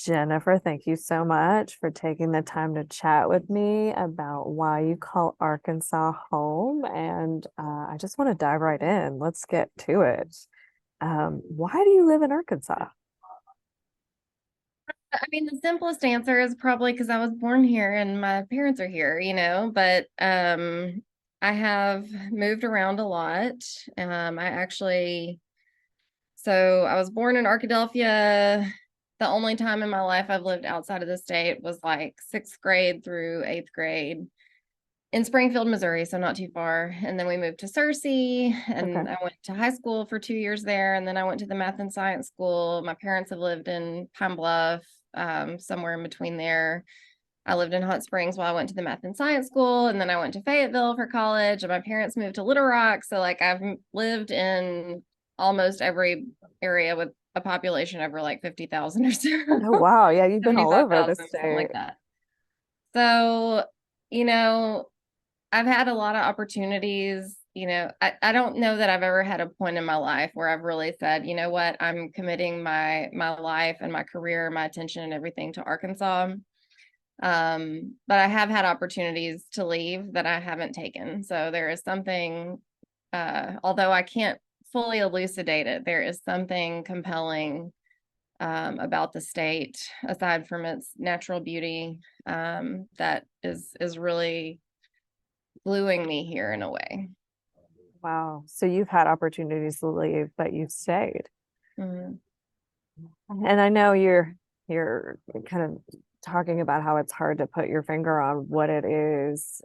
Jennifer, thank you so much for taking the time to chat with me about why you call Arkansas home. And I just want to dive right in. Let's get to it. Why do you live in Arkansas? I mean, the simplest answer is probably because I was born here and my parents are here, but I have moved around a lot. I actually, so I was born in Arkadelphia. The only time in my life I've lived outside of the state was like sixth grade through eighth grade in Springfield, Missouri, so not too far. And then we moved to Searcy, Okay. and I went to high school for 2 years there. And then I went to the math and science school. My parents have lived in Pine Bluff, somewhere in between there. I lived in Hot Springs while I went to the math and science school, and then I went to Fayetteville for college. And my parents moved to Little Rock, so like I've lived in almost every area with a population over like 50,000 or so, Oh, wow. Yeah, you've been all over the 75,000, something state. like that. So, you know, I've had a lot of opportunities. I don't know that I've ever had a point in my life where I've really said, you know what, I'm committing my life and my career, my attention and everything to Arkansas. But I have had opportunities to leave that I haven't taken. So there is something, although I can't fully elucidate it, there is something compelling about the state, aside from its natural beauty, that is really gluing me here in a way. Wow. So you've had opportunities to leave, but you've stayed. Mhm. And I know you're kind of talking about how it's hard to put your finger on what it is.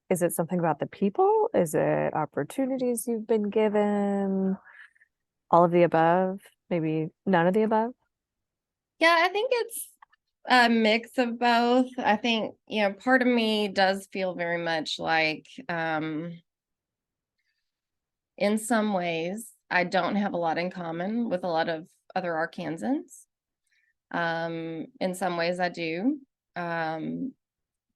Is it something about the people? Is it opportunities you've been given? All of the above? Maybe none of the above? Yeah, I think it's a mix of both. I think, part of me does feel very much like, in some ways, I don't have a lot in common with a lot of other Arkansans. In some ways, I do. Um,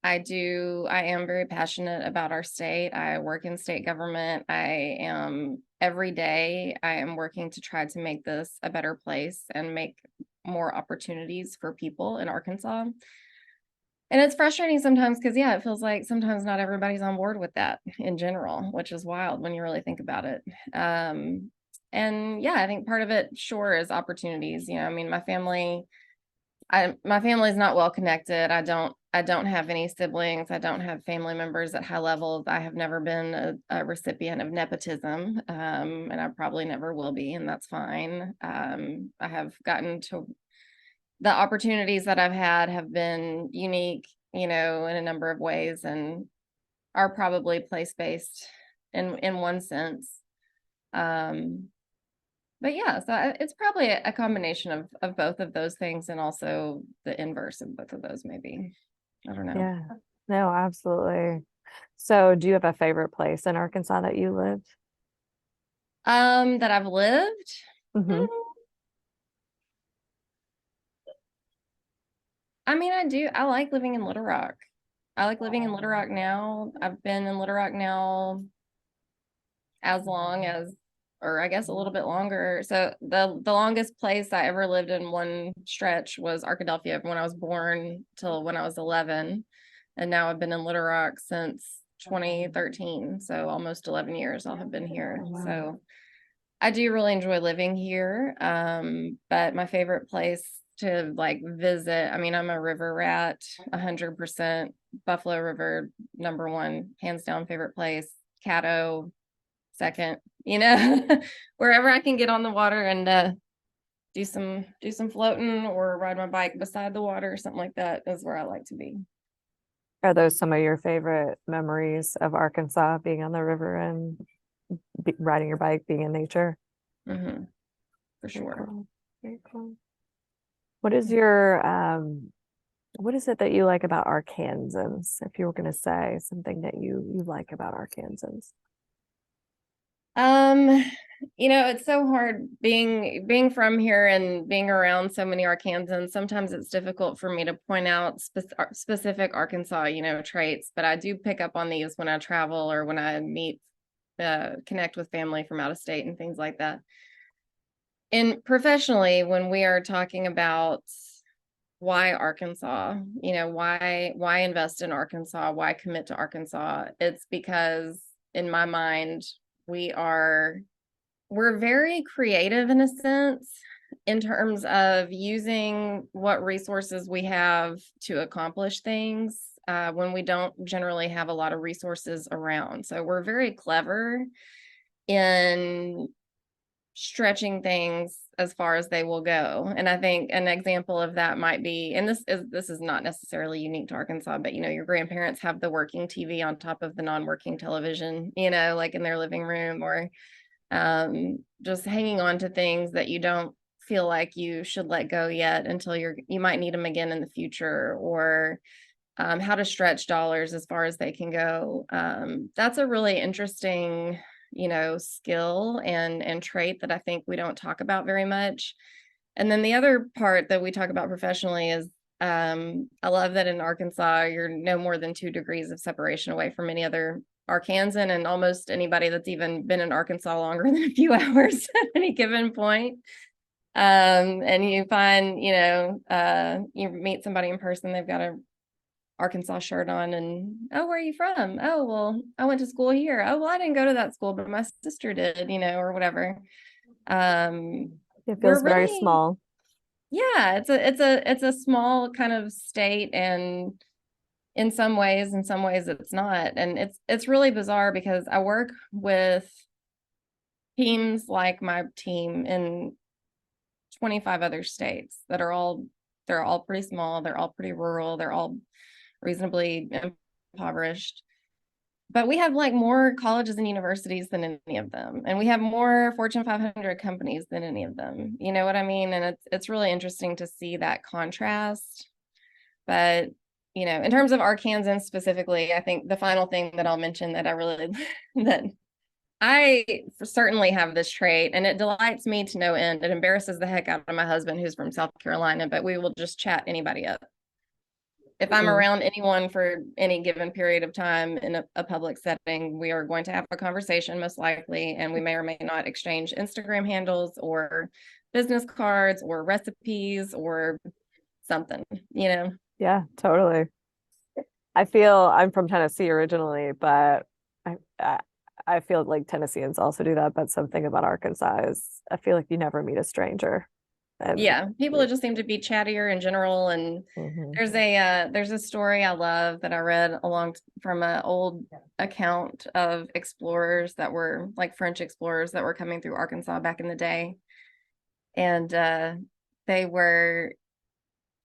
I am very passionate about our state. I work in state government. Every day, I am working to try to make this a better place and make more opportunities for people in Arkansas. And it's frustrating sometimes because, yeah, it feels like sometimes not everybody's on board with that in general, which is wild when you really think about it. Um, and yeah, I think part of it, sure, is opportunities. I mean, my family's not well connected. I don't have any siblings. I don't have family members at high levels. I have never been a recipient of nepotism, and I probably never will be, and that's fine. I have gotten to the opportunities that I've had have been unique, in a number of ways, and are probably place based in one sense. Um, but yeah, so it's probably a combination of both of those things, and also the inverse of both of those, maybe. I don't know. Yeah. No, absolutely. So, do you have a favorite place in Arkansas that you lived? That I've lived. Hmm. I mean, I do. I like living in Little Rock. I like living in Little Rock now. I've been in Little Rock now as long as, or I guess a little bit longer. So the longest place I ever lived in one stretch was Arkadelphia from when I was born till when I was 11, and now I've been in Little Rock since 2013. So almost 11 years I'll have been here. Wow. So I do really enjoy living here. But my favorite place to like visit, I mean, I'm a river rat, 100%. Buffalo River, number one, hands down favorite place. Caddo, second, wherever I can get on the water and do some floating or ride my bike beside the water or something like that is where I like to be. Are those some of your favorite memories of Arkansas, being on the river and riding your bike, being in nature? Hmm. For Very sure. cool. Very cool. What is your what is it that you like about Arkansans? If you were going to say something that you like about Arkansans. Um, it's so hard being from here and being around so many Arkansans. Sometimes it's difficult for me to point out specific Arkansas, traits, but I do pick up on these when I travel or when I connect with family from out of state and things like that. And professionally, when we are talking about why Arkansas? Why invest in Arkansas? Why commit to Arkansas? It's because in my mind, we're very creative in a sense in terms of using what resources we have to accomplish things when we don't generally have a lot of resources around. So we're very clever in stretching things as far as they will go. And I think an example of that might be, and this is not necessarily unique to Arkansas, but your grandparents have the working TV on top of the non-working television, like in their living room, or just hanging on to things that you don't feel like you should let go yet until you might need them again in the future, or how to stretch dollars as far as they can go. That's a really interesting skill and trait that I think we don't talk about very much. And then the other part that we talk about professionally is I love that in Arkansas, you're no more than 2 degrees of separation away from any other Arkansan and almost anybody that's even been in Arkansas longer than a few hours at any given point. And you find, you meet somebody in person, they've got a Arkansas shirt on, and oh, where are you from? Oh, well, I went to school here. Oh, well, I didn't go to that school, but my sister did, or whatever. It We're feels very really, small. yeah, it's a small kind of state, and in some ways it's not. And it's really bizarre because I work with teams like my team in 25 other states that they're all pretty small, they're all pretty rural, they're all reasonably impoverished. But we have like more colleges and universities than any of them. And we have more Fortune 500 companies than any of them. You know what I mean? And it's really interesting to see that contrast. But, in terms of Arkansans specifically, I think the final thing that I'll mention that I really, that I certainly have this trait, and it delights me to no end. It embarrasses the heck out of my husband, who's from South Carolina, but we will just chat anybody up. If I'm around anyone for any given period of time in a public setting, we are going to have a conversation most likely, and we may or may not exchange Instagram handles or business cards or recipes or something. Yeah, totally. I feel I'm from Tennessee originally, but I I feel like Tennesseans also do that, but something about Arkansas is I feel like you never meet a stranger. And Yeah, people just seem to be chattier in general. And mhm. there's a story I love that I read along from an old account of explorers that were like French explorers that were coming through Arkansas back in the day. And they were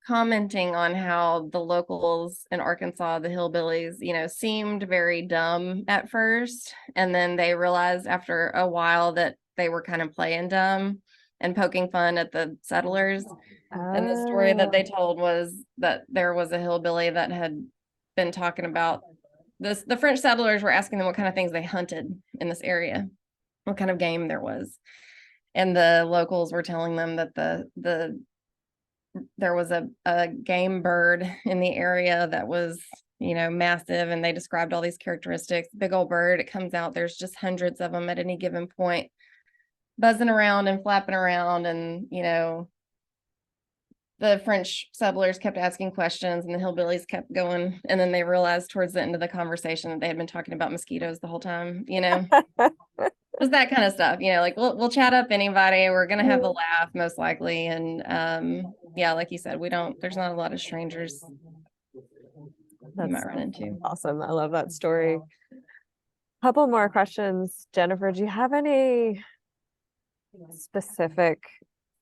commenting on how the locals in Arkansas, the hillbillies, seemed very dumb at first. And then they realized after a while that they were kind of playing dumb and poking fun at the settlers. And the story that they told was that there was a hillbilly that had been talking about this. The French settlers were asking them what kind of things they hunted in this area, what kind of game there was. And the locals were telling them that there was a game bird in the area that was massive, and they described all these characteristics. Big old bird, it comes out, there's just hundreds of them at any given point buzzing around and flapping around. And the French settlers kept asking questions and the hillbillies kept going, and then they realized towards the end of the conversation that they had been talking about mosquitoes the whole time. Just that kind of stuff, like we'll chat up anybody. We're gonna have a laugh most likely. And yeah, like you said, there's not a lot of strangers you might run into. Awesome. I love that story. Couple more questions. Jennifer, do you have any specific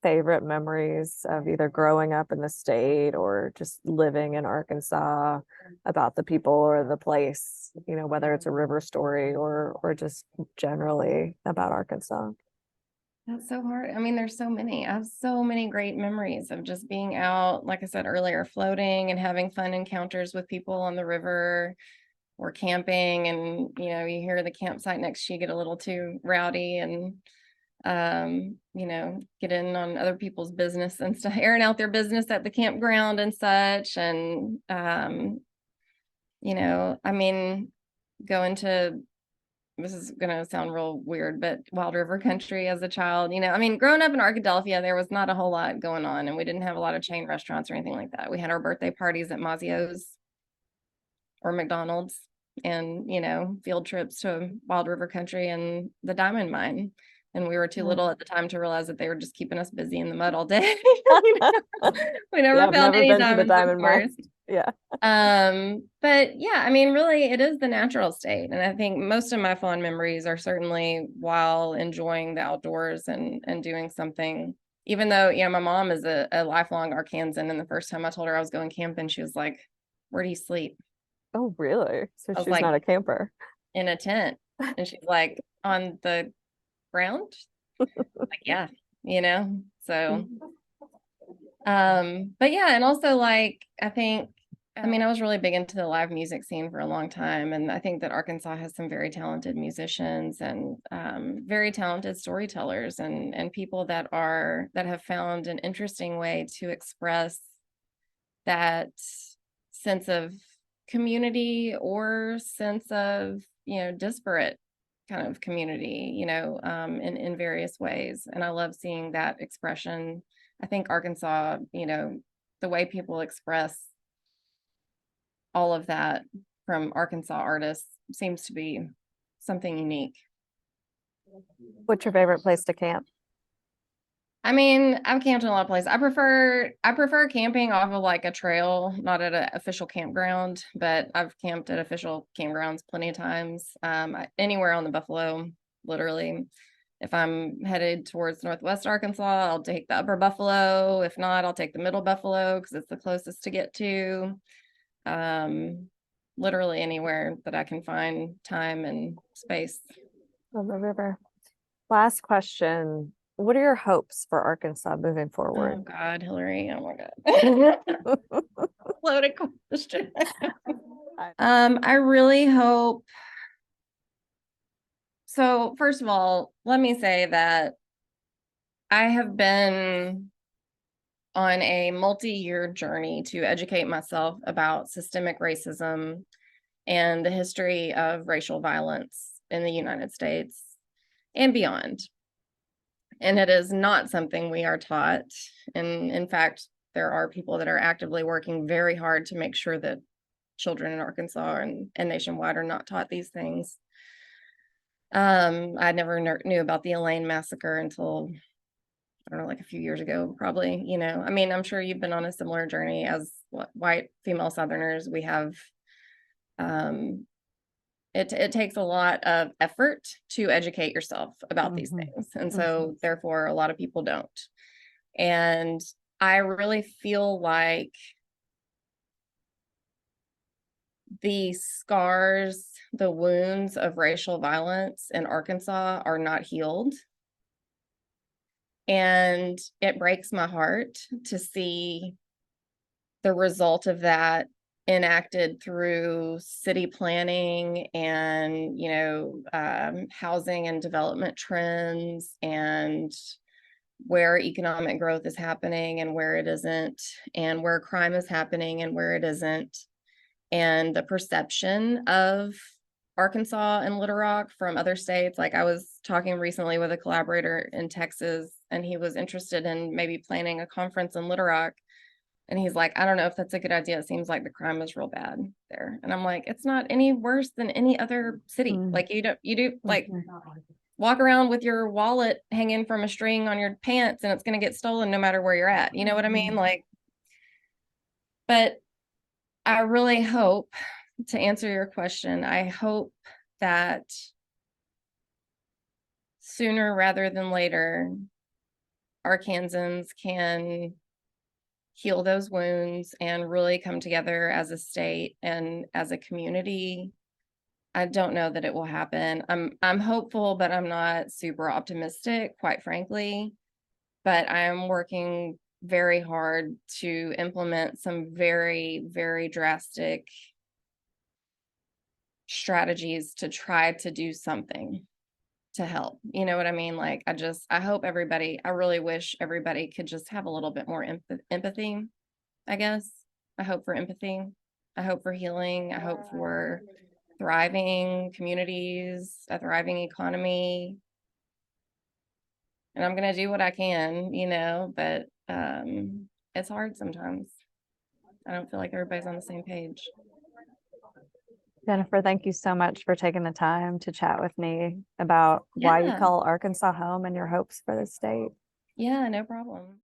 favorite memories of either growing up in the state or just living in Arkansas, about the people or the place, whether it's a river story or just generally about Arkansas? That's so hard. I mean, there's so many. I have so many great memories of just being out, like I said earlier, floating and having fun encounters with people on the river or camping. And, you hear the campsite next to you get a little too rowdy and, get in on other people's business and stuff, airing out their business at the campground and such. And, I mean, going to this is gonna sound real weird, but Wild River Country as a child, I mean, growing up in Arkadelphia, there was not a whole lot going on, and we didn't have a lot of chain restaurants or anything like that. We had our birthday parties at Mazio's or McDonald's, and field trips to Wild River Country and the diamond mine. And we were too little at the time to realize that they were just keeping us busy in the mud all day. We Yeah, never I've found never any been to the diamonds, of diamond course. mine. Yeah. But yeah, I mean, really, it is the natural state. And I think most of my fond memories are certainly while enjoying the outdoors and doing something. Even though, my mom is a lifelong Arkansan, and the first time I told her I was going camping, she was like, "Where do you sleep?" Oh, really? So I was she's like, not a camper. "In a tent." And she's like, "On the ground?" Like, yeah, so but yeah, and also like I mean, I was really big into the live music scene for a long time, and I think that Arkansas has some very talented musicians and very talented storytellers and people that have found an interesting way to express that sense of community or sense of disparate kind of community, in various ways. And I love seeing that expression. I think Arkansas, the way people express all of that from Arkansas artists seems to be something unique. What's your favorite place to camp? I mean, I've camped in a lot of places. I prefer camping off of like a trail, not at an official campground, but I've camped at official campgrounds plenty of times. Anywhere on the Buffalo, literally. If I'm headed towards Northwest Arkansas, I'll take the Upper Buffalo. If not, I'll take the Middle Buffalo because it's the closest to get to. Um, Literally anywhere that I can find time and space. On the river. Last question. What are your hopes for Arkansas moving forward? Oh God, Hilary. Oh my God. Loaded question. I really hope. So, first of all, let me say that I have been on a multi-year journey to educate myself about systemic racism and the history of racial violence in the United States and beyond. And it is not something we are taught. And in fact, there are people that are actively working very hard to make sure that children in Arkansas and nationwide are not taught these things. I never knew about the Elaine massacre until, I don't know, like a few years ago, probably. I mean, I'm sure you've been on a similar journey as white female Southerners. We have, it takes a lot of effort to educate yourself about these things. And so therefore a lot of people don't. And I really feel like the scars, the wounds of racial violence in Arkansas are not healed. And it breaks my heart to see the result of that enacted through city planning and housing and development trends, and where economic growth is happening and where it isn't, and where crime is happening and where it isn't, and the perception of Arkansas and Little Rock from other states. Like, I was talking recently with a collaborator in Texas, and he was interested in maybe planning a conference in Little Rock. And he's like, "I don't know if that's a good idea. It seems like the crime is real bad there." And I'm like, "It's not any worse than any other city. Like, you do like walk around with your wallet hanging from a string on your pants and it's going to get stolen no matter where you're at. You know what I mean?" Like, but I really hope, to answer your question, I hope that sooner rather than later, Arkansans can heal those wounds and really come together as a state and as a community. I don't know that it will happen. I'm hopeful, but I'm not super optimistic, quite frankly. But I am working very hard to implement some very, very drastic strategies to try to do something to help. You know what I mean? Like, I hope everybody, I really wish everybody could just have a little bit more empathy, I guess. I hope for empathy. I hope for healing. I hope for thriving communities, a thriving economy. And I'm going to do what I can, but it's hard sometimes. I don't feel like everybody's on the same page. Jennifer, thank you so much for taking the time to chat with me about why you Yeah. call Arkansas home and your hopes for the state. Yeah, no problem.